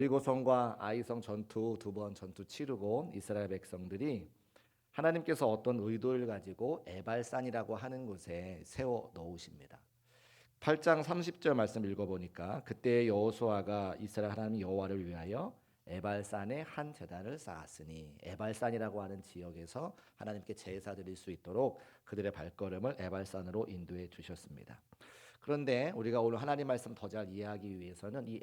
여리고성과 아이성 전투 두 번 전투 치르고 이스라엘 백성들이 하나님께서 어떤 의도를 가지고 에발산이라고 하는 곳에 세워 놓으십니다. 8장 30절 말씀 읽어보니까 그때 여호수아가 이스라엘 하나님 여호와를 위하여 에발산에 한 제단을 쌓았으니, 에발산이라고 하는 지역에서 하나님께 제사 드릴 수 있도록 그들의 발걸음을 에발산으로 인도해 주셨습니다. 그런데 우리가 오늘 하나님 말씀 더 잘 이해하기 위해서는 이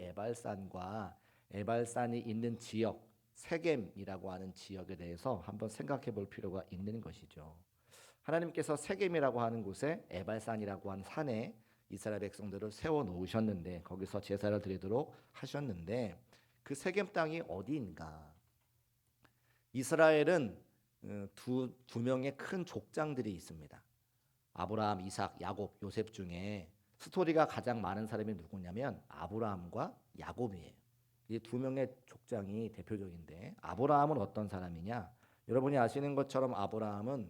에발산이 있는 지역, 세겜이라고 하는 지역에 대해서 한번 생각해 볼 필요가 있는 것이죠. 하나님께서 세겜이라고 하는 곳에 에발산이라고 하는 산에 이스라엘 백성들을 세워 놓으셨는데, 거기서 제사를 드리도록 하셨는데, 그 세겜 땅이 어디인가? 이스라엘은 두 명의 큰 족장들이 있습니다. 아브라함, 이삭, 야곱, 요셉 중에 스토리가 가장 많은 사람이 누구냐면 아브라함과 야곱이에요. 이 두 명의 족장이 대표적인데, 아브라함은 어떤 사람이냐? 여러분이 아시는 것처럼 아브라함은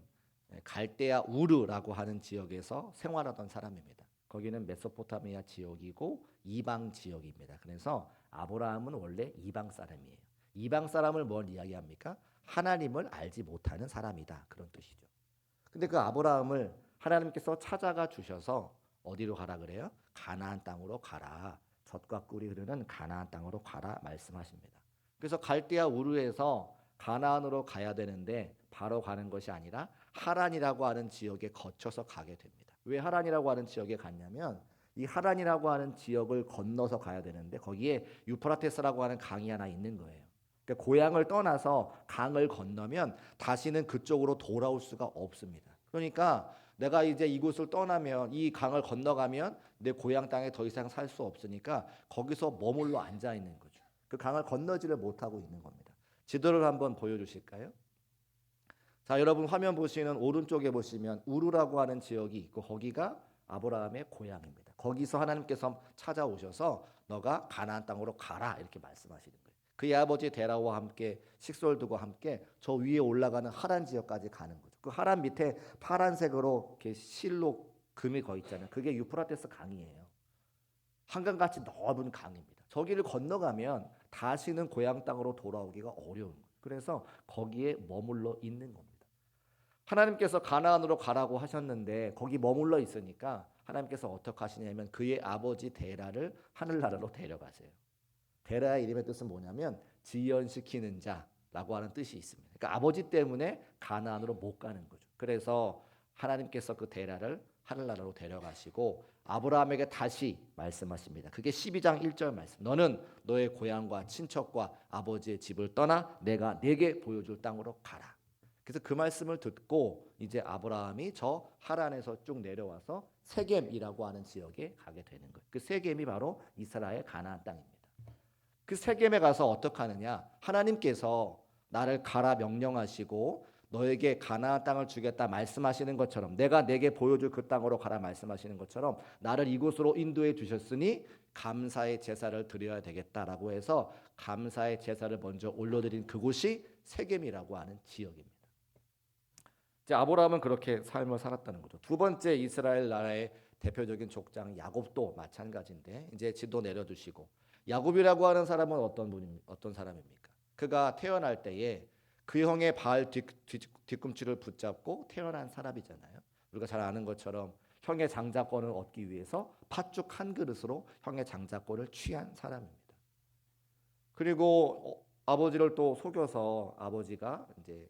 갈대아 우르라고 하는 지역에서 생활하던 사람입니다. 거기는 메소포타미아 지역이고 이방 지역입니다. 그래서 아브라함은 원래 이방 사람이에요. 이방 사람을 뭘 이야기합니까? 하나님을 알지 못하는 사람이다, 그런 뜻이죠. 근데 그 아브라함을 하나님께서 찾아가 주셔서 어디로 가라 그래요? 가나안 땅으로 가라. 젖과 꿀이 흐르는 가나안 땅으로 가라 말씀하십니다. 그래서 갈대아 우르에서 가나안으로 가야 되는데 바로 가는 것이 아니라 하란이라고 하는 지역에 거쳐서 가게 됩니다. 왜 하란이라고 하는 지역에 갔냐면, 이 하란이라고 하는 지역을 건너서 가야 되는데 거기에 유프라테스라고 하는 강이 하나 있는 거예요. 그러니까 고향을 떠나서 강을 건너면 다시는 그쪽으로 돌아올 수가 없습니다. 그러니까 내가 이제 이곳을 떠나면, 이 강을 건너가면 내 고향 땅에 더 이상 살 수 없으니까 거기서 머물러 앉아 있는 거죠. 그 강을 건너지를 못하고 있는 겁니다. 지도를 한번 보여주실까요? 자, 여러분 화면 보시는 오른쪽에 보시면 우르라고 하는 지역이 있고, 거기가 아브라함의 고향입니다. 거기서 하나님께서 찾아오셔서 너가 가나안 땅으로 가라 이렇게 말씀하시는 거예요. 그의 아버지 데라와 함께 식솔들과 함께 저 위에 올라가는 하란 지역까지 가는 거죠. 그 하란 밑에 파란색으로 이렇게 실로 금이 거 있잖아요. 그게 유프라테스 강이에요. 한강같이 넓은 강입니다. 저기를 건너가면 다시는 고향 땅으로 돌아오기가 어려운 거예요. 그래서 거기에 머물러 있는 겁니다. 하나님께서 가나안으로 가라고 하셨는데 거기 머물러 있으니까 하나님께서 어떻게 하시냐면 그의 아버지 데라를 하늘나라로 데려가세요. 데라의 이름의 뜻은 뭐냐면 지연시키는 자라고 하는 뜻이 있습니다. 그러니까 아버지 때문에 가나안으로 못 가는 거죠. 그래서 하나님께서 그 데라를 하늘나라로 데려가시고 아브라함에게 다시 말씀하십니다. 그게 12장 1절 말씀. 너는 너의 고향과 친척과 아버지의 집을 떠나 내가 네게 보여줄 땅으로 가라. 그래서 그 말씀을 듣고 이제 아브라함이 저 하란에서 쭉 내려와서 세겜이라고 하는 지역에 가게 되는 거예요. 그 세겜이 바로 이스라엘 가나안 땅입니다. 그 세겜에 가서 어떻게 하느냐? 하나님께서 나를 가라 명령하시고 너에게 가나안 땅을 주겠다 말씀하시는 것처럼, 내가 내게 보여줄 그 땅으로 가라 말씀하시는 것처럼 나를 이곳으로 인도해 주셨으니 감사의 제사를 드려야 되겠다라고 해서 감사의 제사를 먼저 올려드린 그곳이 세겜이라고 하는 지역입니다. 이제 아브라함은 그렇게 삶을 살았다는 거죠. 두 번째 이스라엘 나라의 대표적인 족장 야곱도 마찬가지인데, 이제 지도 내려두시고, 야곱이라고 하는 사람은 어떤 사람입니까? 그가 태어날 때에 그 형의 바알 뒤꿈치를 붙잡고 태어난 사람이잖아요. 우리가 잘 아는 것처럼 형의 장자권을 얻기 위해서 팥죽 한 그릇으로 형의 장자권을 취한 사람입니다. 그리고 아버지를 또 속여서 아버지가 이제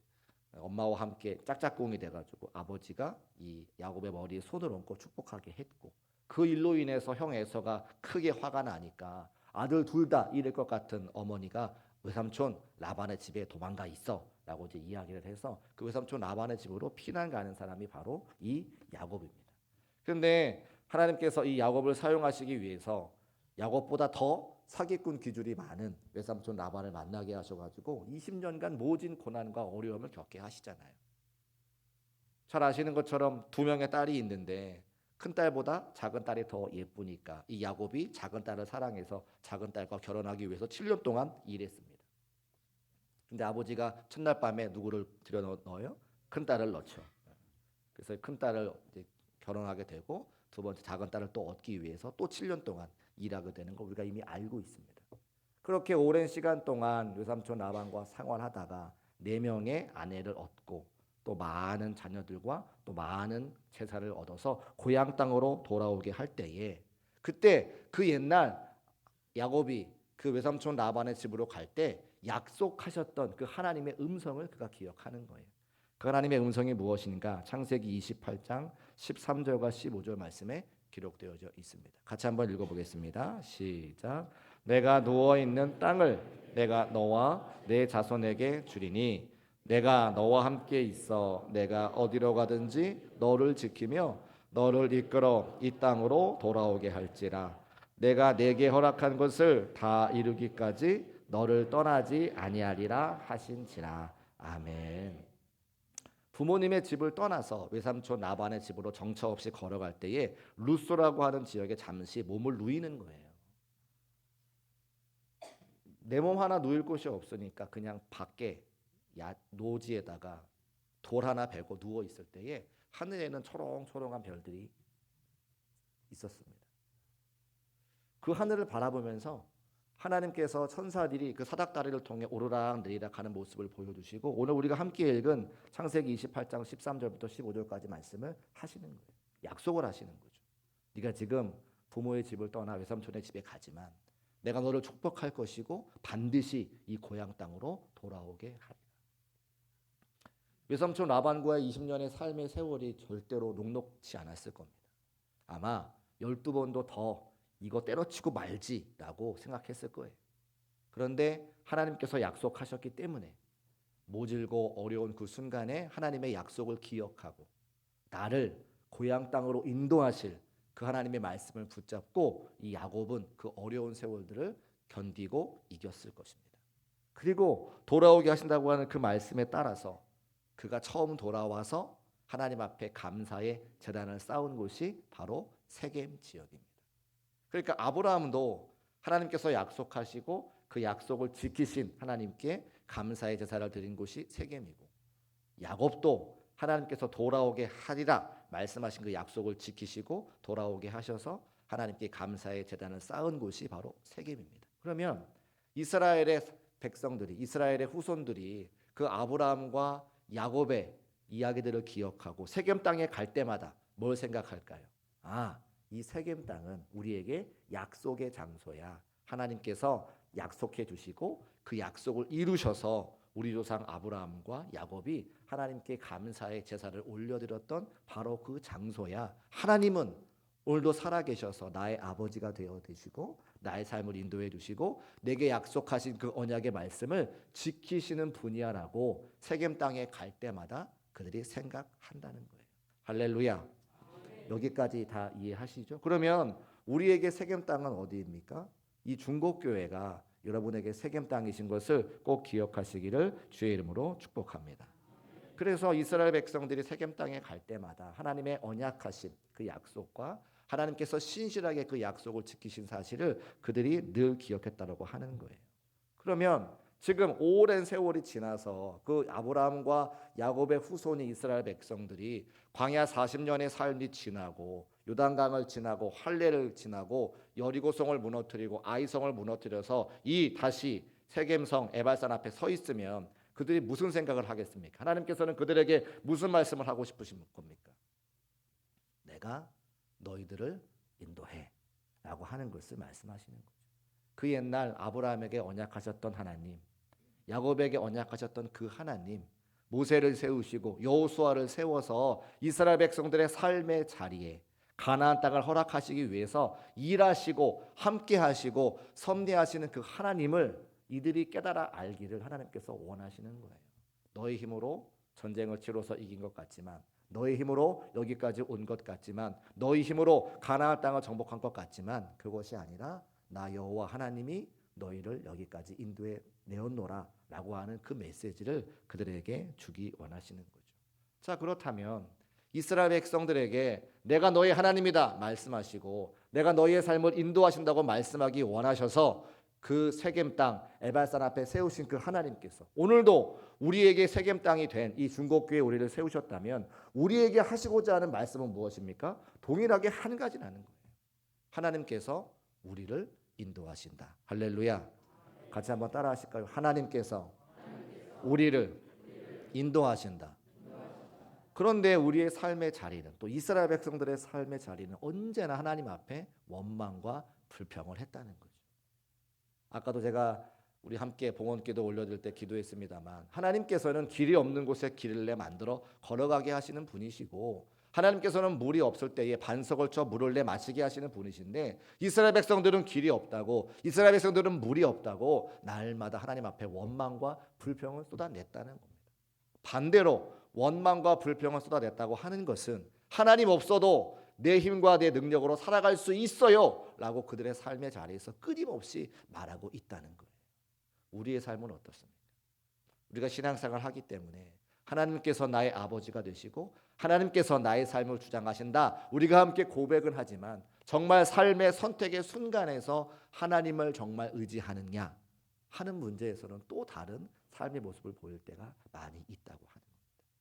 엄마와 함께 짝짝꿍이 돼가지고 아버지가 이 야곱의 머리에 손을 얹고 축복하게 했고, 그 일로 인해서 형 에서가 크게 화가 나니까 아들 둘 다 잃을 것 같은 어머니가 외삼촌 라반의 집에 도망가 있어라고 이제 이야기를 해서 그 외삼촌 라반의 집으로 피난 가는 사람이 바로 이 야곱입니다. 그런데 하나님께서 이 야곱을 사용하시기 위해서 야곱보다 더 사기꾼 기질이 많은 외삼촌 라반을 만나게 하셔가지고 20년간 모진 고난과 어려움을 겪게 하시잖아요. 잘 아시는 것처럼 두 명의 딸이 있는데 큰 딸보다 작은 딸이 더 예쁘니까 이 야곱이 작은 딸을 사랑해서 작은 딸과 결혼하기 위해서 7년 동안 일했습니다. 근데 아버지가 첫날 밤에 누구를 들여 넣어요? 큰 딸을 넣죠. 그래서 큰 딸을 이제 결혼하게 되고 두 번째 작은 딸을 또 얻기 위해서 또 7년 동안 일하게 되는 거 우리가 이미 알고 있습니다. 그렇게 오랜 시간 동안 외삼촌 라반과 생활하다가 4명의 아내를 얻고 또 많은 자녀들과 또 많은 재산을 얻어서 고향 땅으로 돌아오게 할 때에, 그때 그 옛날 야곱이 그 외삼촌 라반의 집으로 갈 때 약속하셨던 그 하나님의 음성을 그가 기억하는 거예요. 그 하나님의 음성이 무엇인가? 창세기 28장 13절과 15절 말씀에 기록되어져 있습니다. 같이 한번 읽어보겠습니다. 시작. 내가 누워 있는 땅을 내가 너와 내 자손에게 주리니 내가 너와 함께 있어 내가 어디로 가든지 너를 지키며 너를 이끌어 이 땅으로 돌아오게 할지라. 내가 내게 허락한 것을 다 이루기까지 너를 떠나지 아니하리라 하신지라. 아멘. 부모님의 집을 떠나서 외삼촌 라반의 집으로 정처 없이 걸어갈 때에 루소라고 하는 지역에 잠시 몸을 누이는 거예요. 내 몸 하나 누일 곳이 없으니까 그냥 밖에 노지에다가 돌 하나 베고 누워 있을 때에 하늘에는 초롱초롱한 별들이 있었습니다. 그 하늘을 바라보면서 하나님께서 천사들이 그 사닥다리를 통해 오르락 내리락 하는 모습을 보여주시고, 오늘 우리가 함께 읽은 창세기 28장 13절부터 15절까지 말씀을 하시는 거예요. 약속을 하시는 거죠. 네가 지금 부모의 집을 떠나 외삼촌의 집에 가지만 내가 너를 축복할 것이고 반드시 이 고향 땅으로 돌아오게 하리라. 외삼촌 라반과의 20년의 삶의 세월이 절대로 녹록지 않았을 겁니다. 아마 12번도 더 이거 때려치고 말지라고 생각했을 거예요. 그런데 하나님께서 약속하셨기 때문에 모질고 어려운 그 순간에 하나님의 약속을 기억하고 나를 고향 땅으로 인도하실 그 하나님의 말씀을 붙잡고 이 야곱은 그 어려운 세월들을 견디고 이겼을 것입니다. 그리고 돌아오게 하신다고 하는 그 말씀에 따라서 그가 처음 돌아와서 하나님 앞에 감사의 제단을 쌓은 곳이 바로 세겜 지역입니다. 그러니까 아브라함도 하나님께서 약속하시고 그 약속을 지키신 하나님께 감사의 제사를 드린 곳이 세겜이고, 야곱도 하나님께서 돌아오게 하리라 말씀하신 그 약속을 지키시고 돌아오게 하셔서 하나님께 감사의 제단을 쌓은 곳이 바로 세겜입니다. 그러면 이스라엘의 백성들이, 이스라엘의 후손들이 그 아브라함과 야곱의 이야기들을 기억하고 세겜 땅에 갈 때마다 뭘 생각할까요? 이 세겜 땅은 우리에게 약속의 장소야. 하나님께서 약속해 주시고 그 약속을 이루셔서 우리 조상 아브라함과 야곱이 하나님께 감사의 제사를 올려드렸던 바로 그 장소야. 하나님은 오늘도 살아계셔서 나의 아버지가 되어 되시고 나의 삶을 인도해 주시고 내게 약속하신 그 언약의 말씀을 지키시는 분이야라고 세겜 땅에 갈 때마다 그들이 생각한다는 거예요. 할렐루야. 여기까지 다 이해하시죠? 그러면 우리에게 세겜 땅은 어디입니까? 이 중곡교회가 여러분에게 세겜 땅이신 것을 꼭 기억하시기를 주의 이름으로 축복합니다. 그래서 이스라엘 백성들이 세겜 땅에 갈 때마다 하나님의 언약하신 그 약속과 하나님께서 신실하게 그 약속을 지키신 사실을 그들이 늘 기억했다라고 하는 거예요. 그러면 지금 오랜 세월이 지나서 그 아브라함과 야곱의 후손이 이스라엘 백성들이 광야 40년의 삶이 지나고 요단강을 지나고 할례를 지나고 여리고성을 무너뜨리고 아이성을 무너뜨려서 이 다시 세겜성 에발산 앞에 서 있으면 그들이 무슨 생각을 하겠습니까? 하나님께서는 그들에게 무슨 말씀을 하고 싶으신 겁니까? 내가 너희들을 인도해 라고 하는 것을 말씀하시는 거죠. 그 옛날 아브라함에게 언약하셨던 하나님, 야곱에게 언약하셨던 그 하나님, 모세를 세우시고 여호수아를 세워서 이스라엘 백성들의 삶의 자리에 가나안 땅을 허락하시기 위해서 일하시고 함께하시고 섭리하시는 그 하나님을 이들이 깨달아 알기를 하나님께서 원하시는 거예요. 너의 힘으로 전쟁을 치러서 이긴 것 같지만, 너의 힘으로 여기까지 온 것 같지만, 너의 힘으로 가나안 땅을 정복한 것 같지만 그것이 아니라 나 여호와 하나님이 너희를 여기까지 인도해 내었노라 라고 하는 그 메시지를 그들에게 주기 원하시는 거죠. 자, 그렇다면 이스라엘 백성들에게 내가 너희 하나님이다 말씀하시고 내가 너희의 삶을 인도하신다고 말씀하기 원하셔서 그 세겜 땅 에발산 앞에 세우신 그 하나님께서 오늘도 우리에게 세겜 땅이 된 이 중곡교회 우리를 세우셨다면 우리에게 하시고자 하는 말씀은 무엇입니까? 동일하게 한 가지라는 거예요. 하나님께서 우리를 인도하신다. 할렐루야. 같이 한번 따라 하실까요? 하나님께서 우리를 인도하신다. 그런데 우리의 삶의 자리는, 또 이스라엘 백성들의 삶의 자리는 언제나 하나님 앞에 원망과 불평을 했다는 거죠. 아까도 제가 우리 함께 봉헌기도 올려드릴 때 기도했습니다만, 하나님께서는 길이 없는 곳에 길을 내 만들어 걸어가게 하시는 분이시고, 하나님께서는 물이 없을 때에 반석을 쳐 물을 내 마시게 하시는 분이신데, 이스라엘 백성들은 길이 없다고, 이스라엘 백성들은 물이 없다고 날마다 하나님 앞에 원망과 불평을 쏟아냈다는 겁니다. 반대로 원망과 불평을 쏟아냈다고 하는 것은 하나님 없어도 내 힘과 내 능력으로 살아갈 수 있어요 라고 그들의 삶의 자리에서 끊임없이 말하고 있다는 거예요. 우리의 삶은 어떻습니까? 우리가 신앙생활을 하기 때문에 하나님께서 나의 아버지가 되시고 하나님께서 나의 삶을 주장하신다, 우리가 함께 고백은 하지만 정말 삶의 선택의 순간에서 하나님을 정말 의지하느냐 하는 문제에서는 또 다른 삶의 모습을 보일 때가 많이 있다고 하는 겁니다.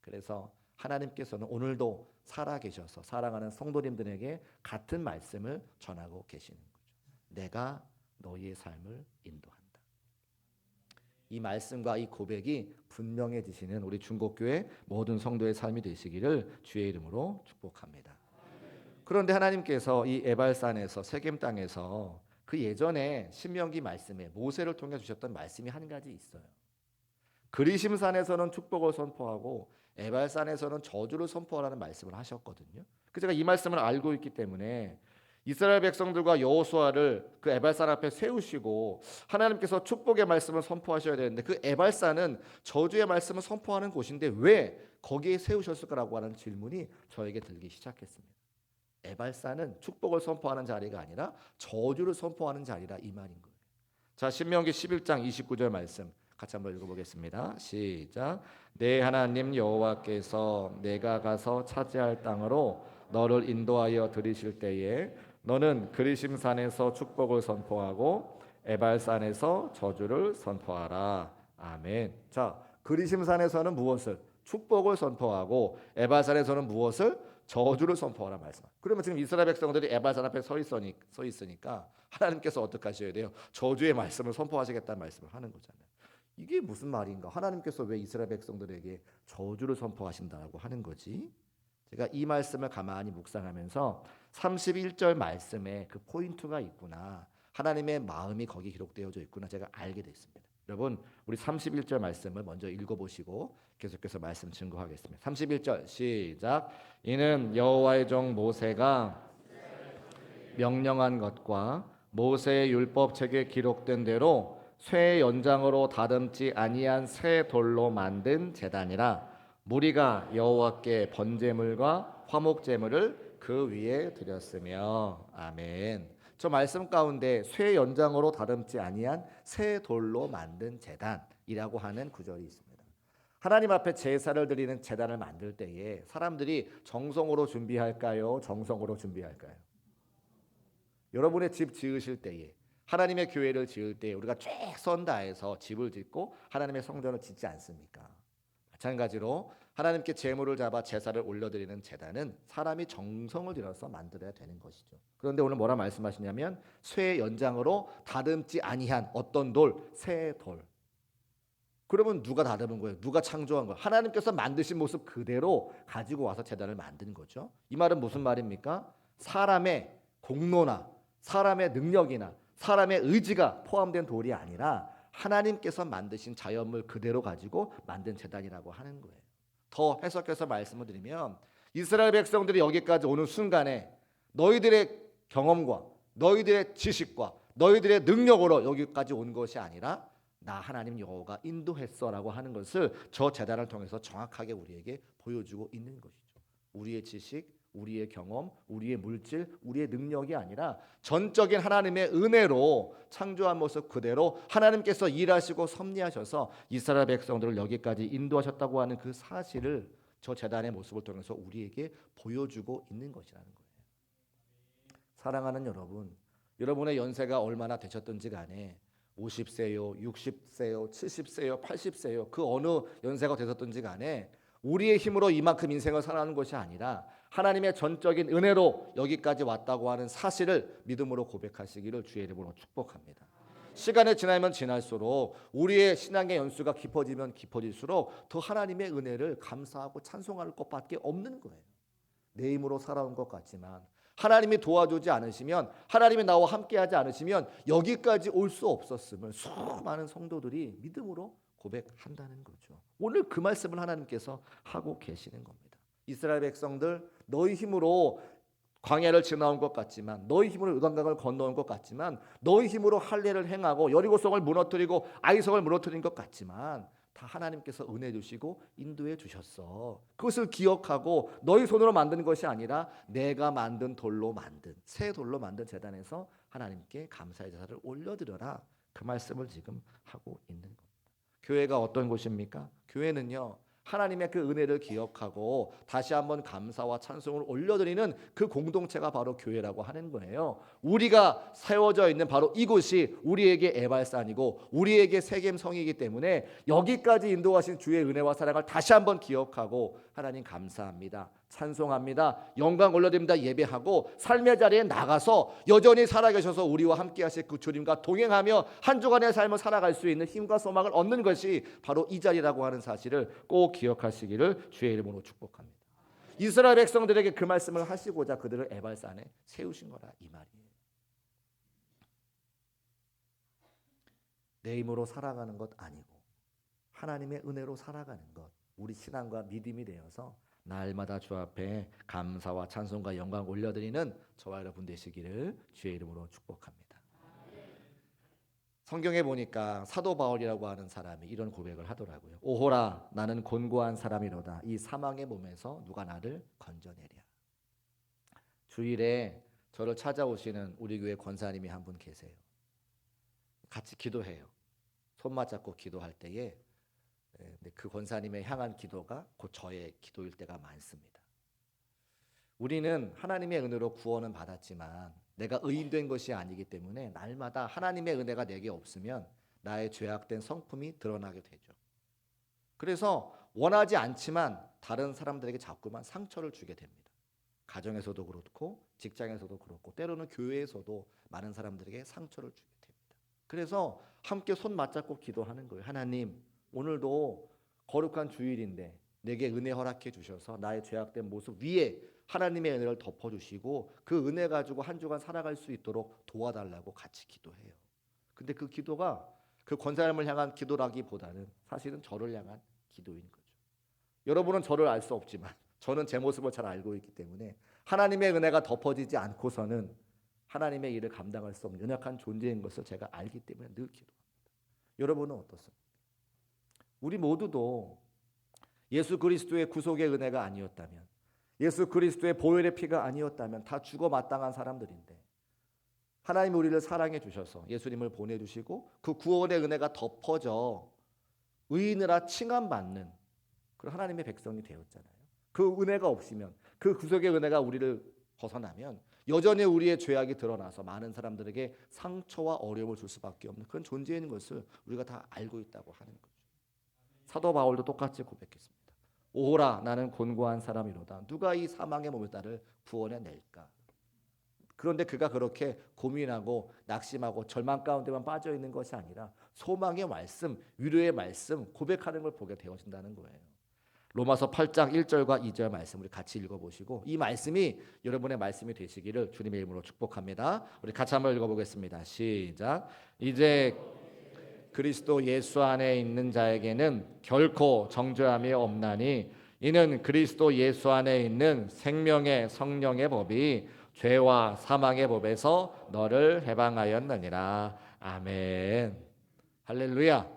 그래서 하나님께서는 오늘도 살아계셔서 사랑하는 성도님들에게 같은 말씀을 전하고 계시는 거죠. 내가 너희의 삶을 인도한다. 이 말씀과 이 고백이 분명해지시는 우리 중곡교회 모든 성도의 삶이 되시기를 주의 이름으로 축복합니다. 그런데 하나님께서 이 에발산에서, 세겜 땅에서 그 예전에 신명기 말씀에 모세를 통해 주셨던 말씀이 한 가지 있어요. 그리심산에서는 축복을 선포하고 에발산에서는 저주를 선포하라는 말씀을 하셨거든요. 그 제가 이 말씀을 알고 있기 때문에 이스라엘 백성들과 여호수아를 그 에발산 앞에 세우시고 하나님께서 축복의 말씀을 선포하셔야 되는데, 그 에발산은 저주의 말씀을 선포하는 곳인데 왜 거기에 세우셨을까라고 하는 질문이 저에게 들기 시작했습니다. 에발산은 축복을 선포하는 자리가 아니라 저주를 선포하는 자리라 이 말인 거예요. 자, 신명기 11장 29절 말씀 같이 한번 읽어보겠습니다. 시작. 내 하나님 여호와께서 내가 가서 차지할 땅으로 너를 인도하여 들이실 때에 너는 그리심산에서 축복을 선포하고 에발산에서 저주를 선포하라. 아멘. 자, 그리심산에서는 무엇을? 축복을 선포하고 에발산에서는 무엇을? 저주를 선포하라 말씀. 그러면 지금 이스라엘 백성들이 에발산 앞에 서 있으니까 하나님께서 어떻게 하셔야 돼요? 저주의 말씀을 선포하시겠다는 말씀을 하는 거잖아요. 이게 무슨 말인가? 하나님께서 왜 이스라엘 백성들에게 저주를 선포하신다고 하는 거지? 제가 이 말씀을 가만히 묵상하면서 31절 말씀에 그 포인트가 있구나, 하나님의 마음이 거기 기록되어져 있구나 제가 알게 됐습니다. 여러분, 우리 31절 말씀을 먼저 읽어보시고 계속해서 말씀 증거하겠습니다. 31절 시작. 이는 여호와의 종 모세가 명령한 것과 모세의 율법책에 기록된 대로 쇠의 연장으로 다듬지 아니한 새 돌로 만든 제단이라. 무리가 여호와께 번제물과 화목제물을 그 위에 드렸으며. 아멘. 저 말씀 가운데 쇠 연장으로 다듬지 아니한 새 돌로 만든 제단이라고 하는 구절이 있습니다. 하나님 앞에 제사를 드리는 제단을 만들 때에 사람들이 정성으로 준비할까요? 정성으로 준비할까요? 여러분의 집 지으실 때에, 하나님의 교회를 지을 때 우리가 최선 다해서 집을 짓고 하나님의 성전을 짓지 않습니까? 마찬가지로 하나님께 제물을 잡아 제사를 올려드리는 제단은 사람이 정성을 들여서 만들어야 되는 것이죠. 그런데 오늘 뭐라 말씀하시냐면 쇠 연장으로 다듬지 아니한 어떤 돌, 새 돌. 그러면 누가 다듬은 거예요? 누가 창조한 거예요? 하나님께서 만드신 모습 그대로 가지고 와서 제단을 만든 거죠. 이 말은 무슨 말입니까? 사람의 공로나 사람의 능력이나 사람의 의지가 포함된 돌이 아니라 하나님께서 만드신 자연물 그대로 가지고 만든 제단이라고 하는 거예요. 더 해석해서 말씀을 드리면 이스라엘 백성들이 여기까지 오는 순간에 너희들의 경험과 너희들의 지식과 너희들의 능력으로 여기까지 온 것이 아니라 나 하나님 여호와가 인도했어라고 하는 것을 저 제단을 통해서 정확하게 우리에게 보여주고 있는 것이죠. 우리의 지식, 우리의 경험, 우리의 물질, 우리의 능력이 아니라 전적인 하나님의 은혜로 창조한 모습 그대로 하나님께서 일하시고 섭리하셔서 이스라엘 백성들을 여기까지 인도하셨다고 하는 그 사실을 저 제단의 모습을 통해서 우리에게 보여주고 있는 것이라는 거예요. 사랑하는 여러분, 여러분의 연세가 얼마나 되셨든지 간에 50세요, 60세요, 70세요, 80세요, 그 어느 연세가 되셨든지 간에 우리의 힘으로 이만큼 인생을 살아가는 것이 아니라 하나님의 전적인 은혜로 여기까지 왔다고 하는 사실을 믿음으로 고백하시기를 주의 이름으로 축복합니다. 시간이 지나면 지날수록 우리의 신앙의 연수가 깊어지면 깊어질수록 더 하나님의 은혜를 감사하고 찬송할 것밖에 없는 거예요. 내 힘으로 살아온 것 같지만 하나님이 도와주지 않으시면, 하나님이 나와 함께하지 않으시면 여기까지 올 수 없었음을 수많은 성도들이 믿음으로 고백한다는 거죠. 오늘 그 말씀을 하나님께서 하고 계시는 겁니다. 이스라엘 백성들, 너희 힘으로 광야를 지나온 것 같지만, 너희 힘으로 요단강을 건너온 것 같지만, 너희 힘으로 할례를 행하고 여리고성을 무너뜨리고 아이성을 무너뜨린 것 같지만 다 하나님께서 은혜 주시고 인도해 주셨어. 그것을 기억하고 너희 손으로 만든 것이 아니라 내가 만든 돌로 만든, 새 돌로 만든 제단에서 하나님께 감사의 제사를 올려드려라. 그 말씀을 지금 하고 있는 겁니다. 교회가 어떤 곳입니까? 교회는요, 하나님의 그 은혜를 기억하고 다시 한번 감사와 찬송을 올려드리는 그 공동체가 바로 교회라고 하는 거예요. 우리가 세워져 있는 바로 이곳이 우리에게 에발산이고 우리에게 세겜성이기 때문에 여기까지 인도하신 주의 은혜와 사랑을 다시 한번 기억하고 하나님 감사합니다, 찬송합니다, 영광 올려드립니다 예배하고 삶의 자리에 나가서 여전히 살아계셔서 우리와 함께 하실 그 주님과 동행하며 한 주간의 삶을 살아갈 수 있는 힘과 소망을 얻는 것이 바로 이 자리라고 하는 사실을 꼭 기억하시기를 주의 이름으로 축복합니다. 이스라엘 백성들에게 그 말씀을 하시고자 그들을 에발산에 세우신 거라 이 말이에요. 내 힘으로 살아가는 것 아니고 하나님의 은혜로 살아가는 것, 우리 신앙과 믿음이 되어서 날마다 주 앞에 감사와 찬송과 영광 올려드리는 저와 여러분 되시기를 주의 이름으로 축복합니다. 성경에 보니까 사도 바울이라고 하는 사람이 이런 고백을 하더라고요. 오호라, 나는 곤고한 사람이로다. 이 사망의 몸에서 누가 나를 건져내랴. 주일에 저를 찾아오시는 우리 교회 권사님이 한 분 계세요. 같이 기도해요. 손 맞잡고 기도할 때에 그 권사님의 향한 기도가 곧 저의 기도일 때가 많습니다. 우리는 하나님의 은혜로 구원은 받았지만 내가 의인된 것이 아니기 때문에 날마다 하나님의 은혜가 내게 없으면 나의 죄악된 성품이 드러나게 되죠. 그래서 원하지 않지만 다른 사람들에게 자꾸만 상처를 주게 됩니다. 가정에서도 그렇고 직장에서도 그렇고 때로는 교회에서도 많은 사람들에게 상처를 주게 됩니다. 그래서 함께 손 맞잡고 기도하는 거예요. 하나님, 오늘도 거룩한 주일인데 내게 은혜 허락해 주셔서 나의 죄악된 모습 위에 하나님의 은혜를 덮어주시고 그 은혜 가지고 한 주간 살아갈 수 있도록 도와달라고 같이 기도해요. 근데 그 기도가 그 권사님을 향한 기도라기보다는 사실은 저를 향한 기도인 거죠. 여러분은 저를 알 수 없지만 저는 제 모습을 잘 알고 있기 때문에 하나님의 은혜가 덮어지지 않고서는 하나님의 일을 감당할 수 없는 연약한 존재인 것을 제가 알기 때문에 늘 기도합니다. 여러분은 어떻습니까? 우리 모두도 예수 그리스도의 구속의 은혜가 아니었다면, 예수 그리스도의 보혈의 피가 아니었다면 다 죽어 마땅한 사람들인데 하나님이 우리를 사랑해 주셔서 예수님을 보내주시고 그 구원의 은혜가 덮어져 의인이라 칭함받는 그런 하나님의 백성이 되었잖아요. 그 은혜가 없으면, 그 구속의 은혜가 우리를 벗어나면 여전히 우리의 죄악이 드러나서 많은 사람들에게 상처와 어려움을 줄 수밖에 없는 그런 존재인 것을 우리가 다 알고 있다고 하는 거죠. 사도 바울도 똑같이 고백했습니다. 오호라, 나는 곤고한 사람이로다. 누가 이 사망의 몸을 나를 구원해낼까? 그런데 그가 그렇게 고민하고 낙심하고 절망 가운데만 빠져 있는 것이 아니라 소망의 말씀, 위로의 말씀 고백하는 걸 보게 되어진다는 거예요. 로마서 8장 1절과 2절 말씀 우리 같이 읽어보시고 이 말씀이 여러분의 말씀이 되시기를 주님의 이름으로 축복합니다. 우리 같이 한번 읽어보겠습니다. 시작. 이제 그리스도 예수 안에 있는 자에게는 결코 정죄함이 없나니 이는 그리스도 예수 안에 있는 생명의 성령의 법이 죄와 사망의 법에서 너를 해방하였느니라. 아멘. 할렐루야.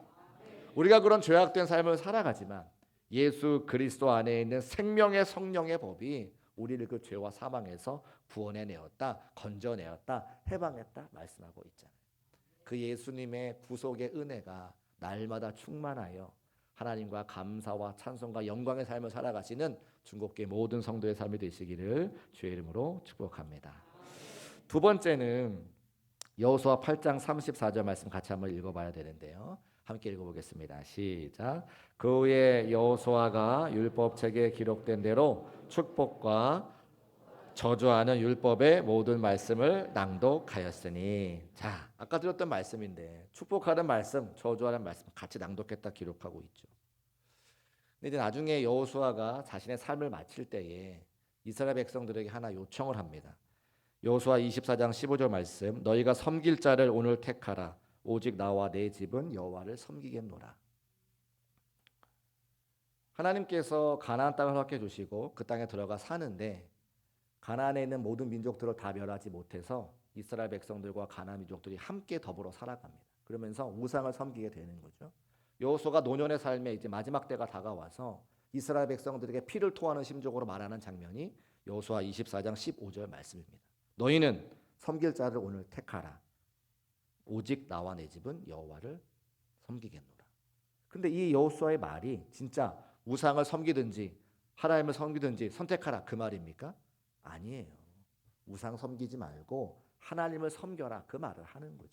우리가 그런 죄악된 삶을 살아가지만 예수 그리스도 안에 있는 생명의 성령의 법이 우리를 그 죄와 사망에서 구원해내었다, 건져내었다, 해방했다 말씀하고 있잖아요. 그 예수님의 구속의 은혜가 날마다 충만하여 하나님과 감사와 찬송과 영광의 삶을 살아가시는 중국계 모든 성도의 삶이 되시기를 주의 이름으로 축복합니다. 두 번째는 여호수아 8장 34절 말씀 같이 한번 읽어봐야 되는데요. 함께 읽어보겠습니다. 시작. 그 후에 여호수아가 율법책에 기록된 대로 축복과 저주하는 율법의 모든 말씀을 낭독하였으니. 자, 아까 드렸던 말씀인데 축복하는 말씀, 저주하는 말씀 같이 낭독했다 기록하고 있죠. 근데 이제 나중에 여호수아가 자신의 삶을 마칠 때에 이스라엘 백성들에게 하나 요청을 합니다. 여호수아 24장 15절 말씀, 너희가 섬길 자를 오늘 택하라. 오직 나와 내 집은 여호와를 섬기겠노라. 하나님께서 가나안 땅을 허락해 주시고 그 땅에 들어가 사는데 가나안에 있는 모든 민족들을 다 멸하지 못해서 이스라엘 백성들과 가나안 민족들이 함께 더불어 살아갑니다. 그러면서 우상을 섬기게 되는 거죠. 여호수아가 노년의 삶에 이제 마지막 때가 다가와서 이스라엘 백성들에게 피를 토하는 심정으로 말하는 장면이 여호수아 24장 15절 말씀입니다. 너희는 섬길 자를 오늘 택하라. 오직 나와 내 집은 여호와를 섬기겠노라. 근데 이 여호수아의 말이 진짜 우상을 섬기든지 하나님을 섬기든지 선택하라 그 말입니까? 아니에요. 우상 섬기지 말고 하나님을 섬겨라 그 말을 하는 거죠.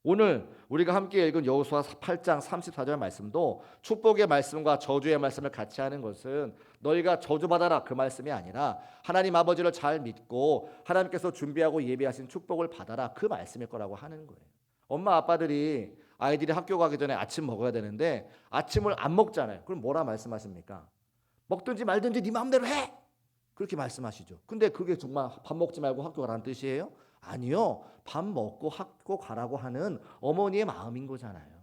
오늘 우리가 함께 읽은 여호수아 8장 34절 말씀도 축복의 말씀과 저주의 말씀을 같이 하는 것은 너희가 저주받아라 그 말씀이 아니라 하나님 아버지를 잘 믿고 하나님께서 준비하고 예비하신 축복을 받아라 그 말씀일 거라고 하는 거예요. 엄마 아빠들이 아이들이 학교 가기 전에 아침 먹어야 되는데 아침을 안 먹잖아요. 그럼 뭐라 말씀하십니까? 먹든지 말든지 네 마음대로 해! 그렇게 말씀하시죠. 근데 그게 정말 밥 먹지 말고 학교 가라는 뜻이에요? 아니요. 밥 먹고 학교 가라고 하는 어머니의 마음인 거잖아요.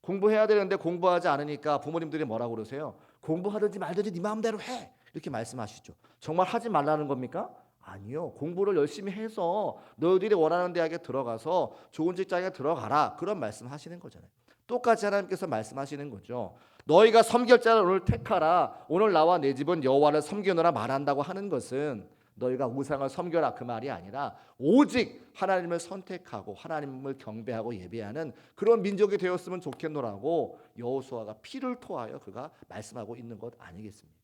공부해야 되는데 공부하지 않으니까 부모님들이 뭐라고 그러세요? 공부하든지 말든지 네 마음대로 해. 이렇게 말씀하시죠. 정말 하지 말라는 겁니까? 아니요. 공부를 열심히 해서 너희들이 원하는 대학에 들어가서 좋은 직장에 들어가라. 그런 말씀하시는 거잖아요. 똑같이 하나님께서 말씀하시는 거죠. 너희가 섬길 자를 오늘 택하라. 오늘 나와 내 집은 여호와를 섬기노라 말한다고 하는 것은 너희가 우상을 섬겨라 그 말이 아니라 오직 하나님을 선택하고 하나님을 경배하고 예배하는 그런 민족이 되었으면 좋겠노라고 여호수아가 피를 토하여 그가 말씀하고 있는 것 아니겠습니까?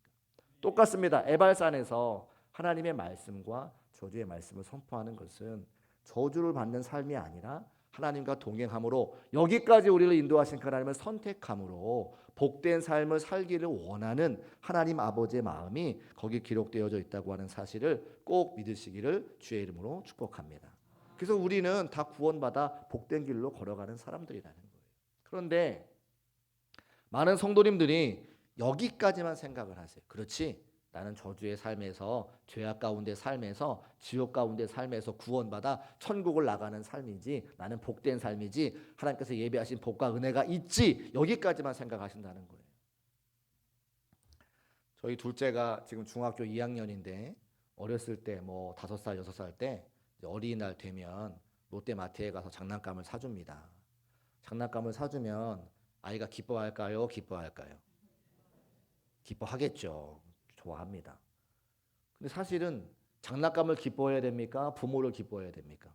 똑같습니다. 에발산에서 하나님의 말씀과 저주의 말씀을 선포하는 것은 저주를 받는 삶이 아니라 하나님과 동행함으로 여기까지 우리를 인도하신 그 하나님을 선택함으로 복된 삶을 살기를 원하는 하나님 아버지의 마음이 거기 기록되어져 있다고 하는 사실을 꼭 믿으시기를 주의 이름으로 축복합니다. 그래서 우리는 다 구원받아 복된 길로 걸어가는 사람들이라는 거예요. 그런데 많은 성도님들이 여기까지만 생각을 하세요. 그렇지, 나는 저주의 삶에서 죄악 가운데 삶에서 지옥 가운데 삶에서 구원받아 천국을 나가는 삶이지 나는 복된 삶이지 하나님께서 예비하신 복과 은혜가 있지 여기까지만 생각하신다는 거예요. 저희 둘째가 지금 중학교 2학년인데 어렸을 때 뭐 5살 6살 때 어린이날 되면 롯데마트에 가서 장난감을 사줍니다. 장난감을 사주면 아이가 기뻐할까요? 기뻐할까요? 기뻐하겠죠. 좋아합니다. 근데 사실은 장난감을 기뻐해야 됩니까? 부모를 기뻐해야 됩니까?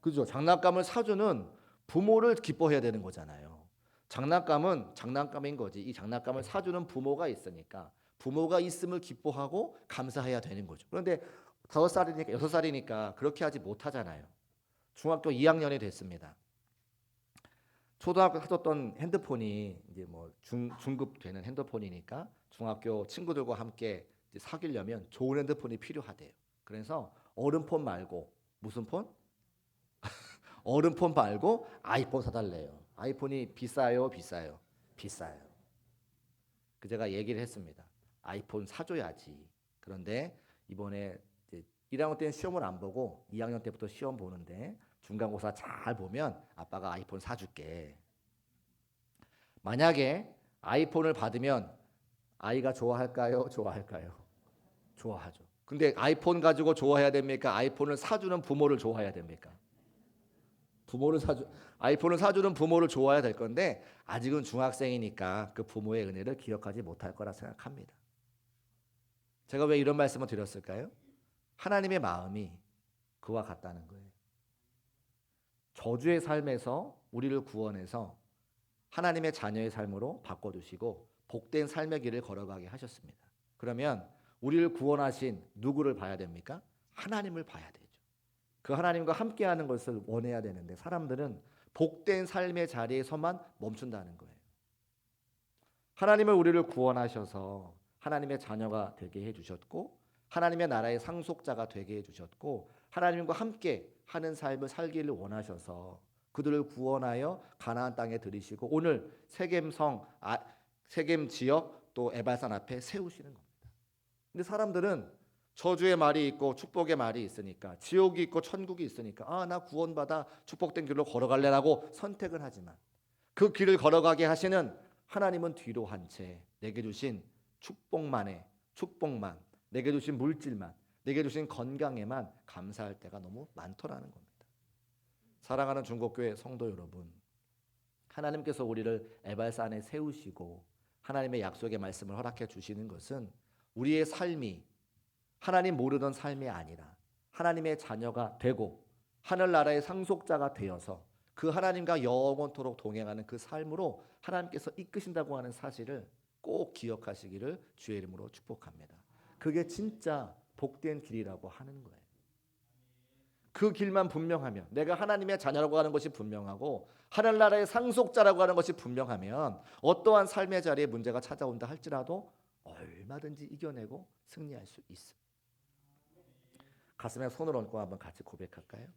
그죠? 장난감을 사주는 부모를 기뻐해야 되는 거잖아요. 장난감은 장난감인 거지. 이 장난감을 사주는 부모가 있으니까 부모가 있음을 기뻐하고 감사해야 되는 거죠. 그런데 5살이니까 6살이니까 그렇게 하지 못하잖아요. 중학교 2학년이 됐습니다. 초등학교 사줬던 핸드폰이 이제 뭐 중급 되는 핸드폰이니까 중학교 친구들과 함께 이제 사귀려면 좋은 핸드폰이 필요하대요. 그래서 어른폰 말고 무슨 폰? 어른폰 말고 아이폰 사달래요. 아이폰이 비싸요, 비싸요, 비싸요. 그 제가 얘기를 했습니다. 아이폰 사줘야지. 그런데 이번에 이제 1학년 때는 시험을 안 보고 2학년 때부터 시험 보는데 중간고사 잘 보면 아빠가 아이폰 사줄게. 만약에 아이폰을 받으면 아이가 좋아할까요? 좋아할까요? 좋아하죠. 근데 아이폰 가지고 좋아해야 됩니까? 아이폰을 사주는 부모를 좋아해야 됩니까? 아이폰을 사주는 부모를 좋아해야 될 건데 아직은 중학생이니까 그 부모의 은혜를 기억하지 못할 거라 생각합니다. 제가 왜 이런 말씀을 드렸을까요? 하나님의 마음이 그와 같다는 거예요. 저주의 삶에서 우리를 구원해서 하나님의 자녀의 삶으로 바꿔주시고 복된 삶의 길을 걸어가게 하셨습니다. 그러면 우리를 구원하신 누구를 봐야 됩니까? 하나님을 봐야 되죠. 그 하나님과 함께하는 것을 원해야 되는데 사람들은 복된 삶의 자리에서만 멈춘다는 거예요. 하나님은 우리를 구원하셔서 하나님의 자녀가 되게 해주셨고 하나님의 나라의 상속자가 되게 해주셨고 하나님과 함께 하는 삶을 살기를 원하셔서 그들을 구원하여 가나안 땅에 들이시고 오늘 세겜성, 세겜 지역 또 에발산 앞에 세우시는 겁니다. 근데 사람들은 저주의 말이 있고 축복의 말이 있으니까 지옥이 있고 천국이 있으니까 나 구원받아 축복된 길로 걸어갈래라고 선택을 하지만 그 길을 걸어가게 하시는 하나님은 뒤로 한 채 내게 주신 축복만 내게 주신 물질만 내게 주신 건강에만 감사할 때가 너무 많더라는 겁니다. 사랑하는 중국교회 성도 여러분, 하나님께서 우리를 에발산에 세우시고 하나님의 약속의 말씀을 허락해 주시는 것은 우리의 삶이 하나님 모르던 삶이 아니라 하나님의 자녀가 되고 하늘나라의 상속자가 되어서 그 하나님과 영원토록 동행하는 그 삶으로 하나님께서 이끄신다고 하는 사실을 꼭 기억하시기를 주의 이름으로 축복합니다. 그게 진짜 복된 길이라고 하는 거예요. 그 길만 분명하면, 내가 하나님의 자녀라고 하는 것이 분명하고 하늘나라의 상속자라고 하는 것이 분명하면 어떠한 삶의 자리에 문제가 찾아온다 할지라도 얼마든지 이겨내고 승리할 수 있습니다. 가슴에 손을 얹고 한번 같이 고백할까요?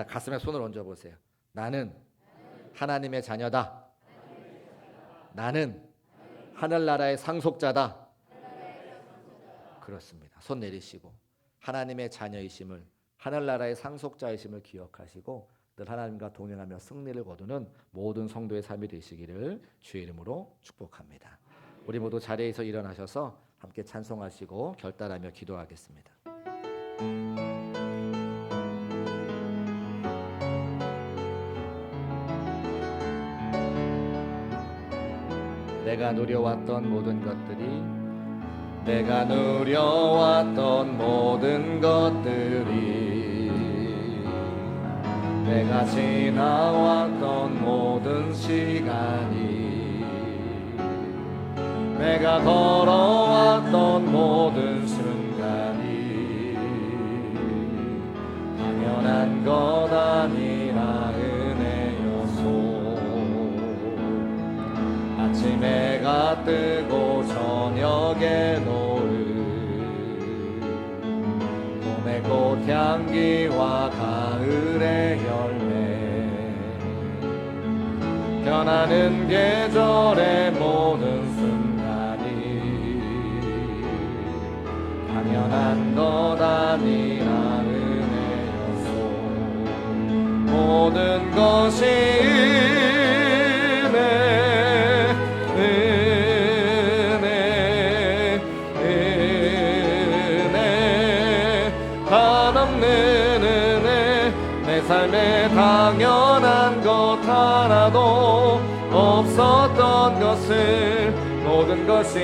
가슴에 손을 얹어보세요. 나는 하나님의 자녀다. 나는 하늘나라의 상속자다. 그렇습니다. 손 내리시고 하나님의 자녀이심을, 하늘나라의 상속자이심을 기억하시고 늘 하나님과 동행하며 승리를 거두는 모든 성도의 삶이 되시기를 주의 이름으로 축복합니다. 우리 모두 자리에서 일어나셔서 함께 찬송하시고 결단하며 기도하겠습니다. 내가 누려왔던 모든 것들이 내가 지나왔던 모든 시간이 내가 걸어왔던 모든 순간이 당연한 것 아니라 은혜였소. 아침에 해가 뜨고 저녁에 노을, 봄의 꽃향기와 가을의 열매, 변하는 계절의 모든 순간이 당연한 것 아니라 은혜였소. 모든 것이 삶에 당연한 것 하나도 없었던 것을 모든 것이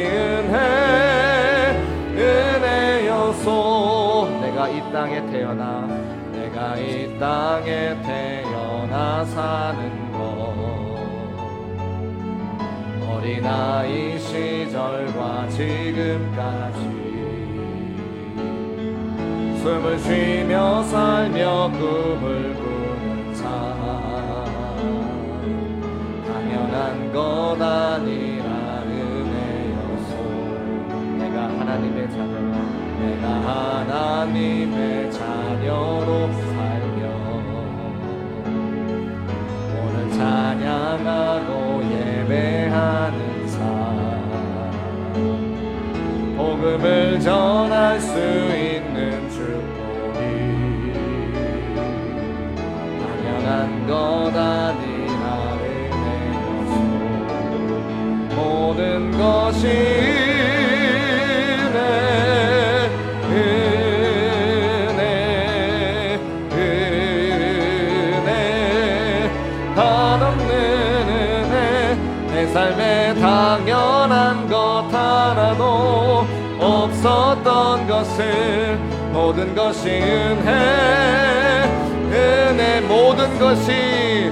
은혜였소. 내가 이 땅에 태어나 사는 것, 어린아이 시절과 지금까지 숨을 쉬며 살며 꿈을 꾸는 삶, 당연한 것 아니라 은혜였소. 내가 하나님의 자녀로 살며 오늘 찬양하고 예배하는 삶, 복음을 전할 수 있는 당연한 것 아니라 은혜였소. 모든 것이 은혜, 한없는 은혜. 내 삶에 당연한 것 하나도 없었던 것을 모든 것이 은혜, 모든 것이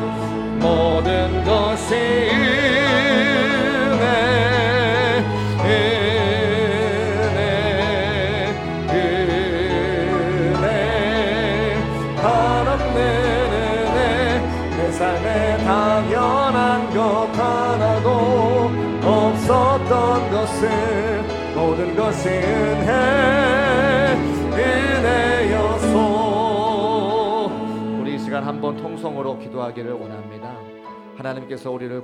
은혜, 한없는 은혜. 내 삶에 당연한 것 하나도 없었던 것을 모든 것이 은혜여서. 우리 이 시간 한번 통성으로 기도하기를 원합니다. 하나님께서 우리를